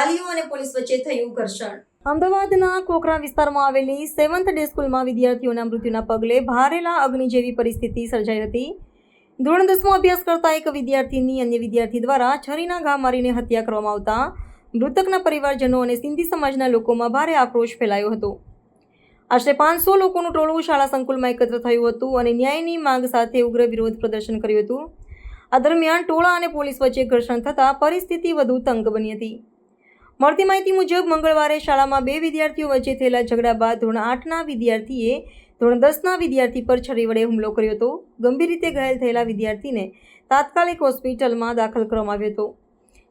વાલીઓ અને પોલીસ વચ્ચે થયું ઘર્ષણ। અમદાવાદના કોકરા વિસ્તારમાં આવેલી 7th ડે સ્કૂલમાં વિદ્યાર્થીઓના મૃત્યુના પગલે ભારેલા અગ્નિ જેવી પરિસ્થિતિ સર્જાઈ હતી। ધોરણ 10માં અભ્યાસ કરતા એક વિદ્યાર્થીની અન્ય વિદ્યાર્થી દ્વારા છરીના ઘા મારીને હત્યા કરવામાં આવતા મૃતકના પરિવારજનો અને સિંધી સમાજના લોકોમાં ભારે આક્રોશ ફેલાયો હતો। આશરે 500 લોકોનું ટોળું શાળા સંકુલમાં એકત્ર થયું હતું અને ન્યાયની માંગ સાથે ઉગ્ર વિરોધ પ્રદર્શન કર્યું હતું। આ દરમિયાન ટોળા અને પોલીસ વચ્ચે ઘર્ષણ થતાં પરિસ્થિતિ વધુ તંગ બની હતી। મળતી માહિતી મુજબ મંગળવારે શાળામાં 2 વિદ્યાર્થીઓ વચ્ચે થયેલા ઝઘડા બાદ ધોરણ 8ના વિદ્યાર્થીએ ધોરણ 10ના વિદ્યાર્થી પર છરી વડે હુમલો કર્યો હતો। ગંભીર રીતે ઘાયલ થયેલા વિદ્યાર્થીને તાત્કાલિક હોસ્પિટલમાં દાખલ કરવામાં આવ્યો હતો,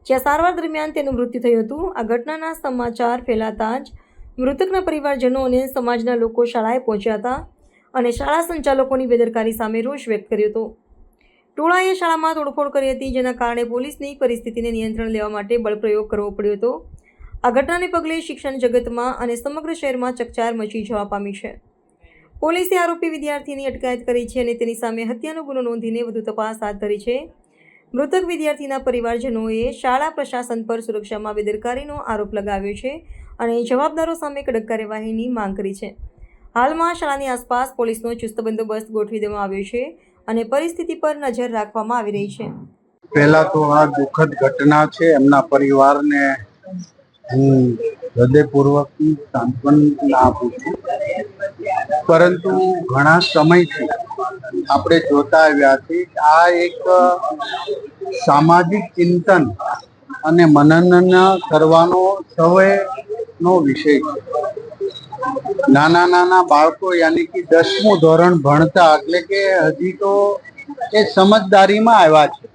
જ્યાં સારવાર દરમિયાન તેનું મૃત્યુ થયું હતું। આ ઘટનાના સમાચાર ફેલાતા જ મૃતકના પરિવારજનો અને સમાજના લોકો શાળાએ પહોંચ્યા હતા અને શાળા સંચાલકોની બેદરકારી સામે રોષ વ્યક્ત કર્યો હતો। ટોળાએ શાળામાં તોડફોડ કરી હતી, જેના કારણે પોલીસની પરિસ્થિતિને નિયંત્રણ લેવા માટે બળપ્રયોગ કરવો પડ્યો હતો। આ ઘટનાને પગલે શિક્ષણ જગતમાં અને સમગ્ર શહેરમાં ચકચાર મચી જવા પામી છે। પોલીસે આરોપી વિદ્યાર્થીની અટકાયત કરી છે અને તેની સામે હત્યાનો ગુનો નોંધીને વધુ તપાસ હાથ ધરી છે। મૃતક વિદ્યાર્થીના પરિવારજનોએ શાળા પ્રશાસન પર સુરક્ષામાં બેદરકારીનો આરોપ લગાવ્યો છે અને જવાબદારો સામે કડક કાર્યવાહીની માંગ કરી છે। હાલમાં શાળાની આસપાસ પોલીસનો ચુસ્ત બંદોબસ્ત ગોઠવી દેવામાં આવ્યો છે અને પરિસ્થિતિ પર નજર રાખવામાં આવી રહી છે। પહેલા તો આ દુઃખદ ઘટના છે, એમના પરિવારને હું હૃદયપૂર્વકની સાંત્વના આપું છું, પરંતુ ઘણા સમયથી આપણે જોતા આવ્યા છીએ કે આ એક સામાજિક ચિંતન અને મનન કરવાનો સૌનો વિષય છે। નાના બાળકો યાની કે 10મું ધોરણ ભણતા એટલે કે હજી તો એ સમજદારીમાં આવ્યા છે,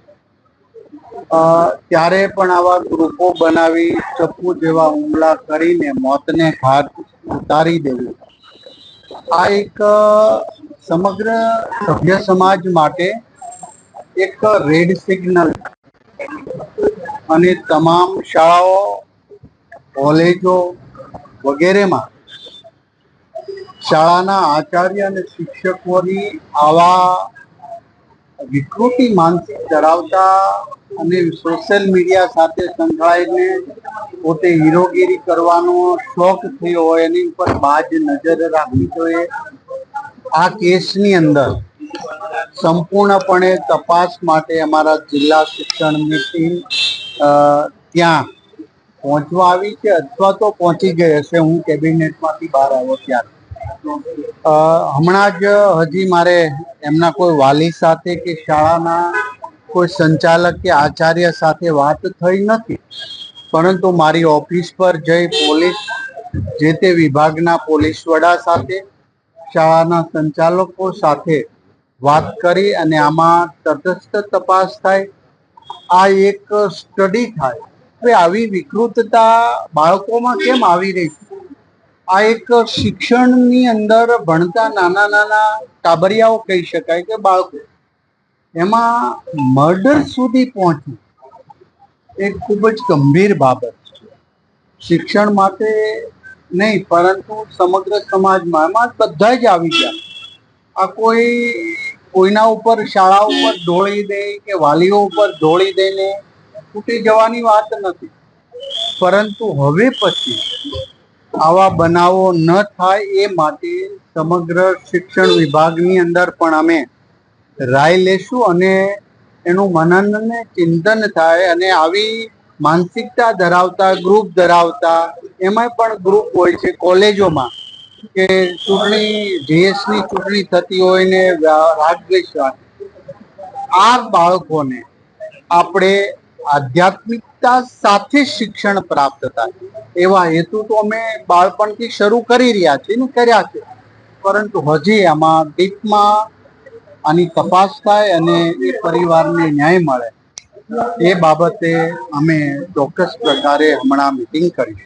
ત્યારે પણ આવા ગ્રુપો બનાવી ચપ્પુ જેવા હુમલા કરીને મોતને ઘાટ ઉતારી દેવું, આ એક સમગ્ર સભ્ય સમાજ માટે એક રેડ સિગ્નલ અને તમામ શાળાઓ, કોલેજો વગેરેમાં શાળાના આચાર્ય અને શિક્ષકોની આવા વિકૃતિ માનસિક ધરાવતા અને સોશિયલ મીડિયા સાથે સંકળાઈને પોતે હીરોગીરી કરવાનો શોખ થયો હોય એની ઉપર બાજ નજર રાખવી જોઈએ। આ કેસની અંદર સંપૂર્ણપણે તપાસ માટે અમારા જિલ્લા શિક્ષણની ટીમ ત્યાં પહોંચવા આવી છે અથવા તો પહોંચી ગઈ હશે। હું કેબિનેટમાંથી બહાર આવ્યો ત્યારે હમણાં જ હજી મારે એમના કોઈ વાલી સાથે કે શાળાના કોઈ સંચાલક કે આચાર્ય સાથે વાત થઈ નથી, પરંતુ મારી ઓફિસ પર જઈ પોલીસ જે તે વિભાગના પોલીસ વડા સાથે, શાળાના સંચાલકો સાથે વાત કરી અને આમાં તટસ્થ તપાસ થાય, આ એક સ્ટડી થાય કે આવી વિકૃતતા બાળકોમાં કેમ આવી રહી છે। આ એક શિક્ષણની અંદર ભણતા નાના ટાબરિયાઓ કહી શકાય કે બાળકો, એમાં મર્ડર સુધી પહોંચવું એ ખૂબ જ ગંભીર બાબત છે। શિક્ષણ માટે નહીં પરંતુ સમગ્ર સમાજમાં એમાં બધા જ આવી ગયા। આ કોઈના ઉપર શાળા ઉપર ઢોળી દે કે વાલીઓ ઉપર ઢોળી દઈને તૂટી જવાની વાત નથી, પરંતુ હવે પછી આવા બનાવો ન થાય એ માટે સમગ્ર શિક્ષણ વિભાગની અંદર પણ અમે રાય લેશું અને એનું મનન અને ચિંતન થાય અને આવી માનસિકતા ધરાવતા ગ્રુપ ધરાવતા, એમાં પણ ગ્રુપ હોય છે કોલેજોમાં કે ચૂંટણી જીએસની ચૂંટણી થતી હોય ને રાગદ્વેષ, આ બાળકોને આપણે આધ્યાત્મિકતા સાથે શિક્ષણ પ્રાપ્ત થાય એવા હેતુ તો અમે બાળપણથી શરૂ કરી રહ્યા છીએ ને કર્યા છે, પરંતુ હજી આમાં ડીપમાં આની તપાસ થાય અને એ પરિવારને ન્યાય મળે એ બાબતે અમે ચોક્કસ પ્રકારે હમણાં મીટિંગ કરીશું।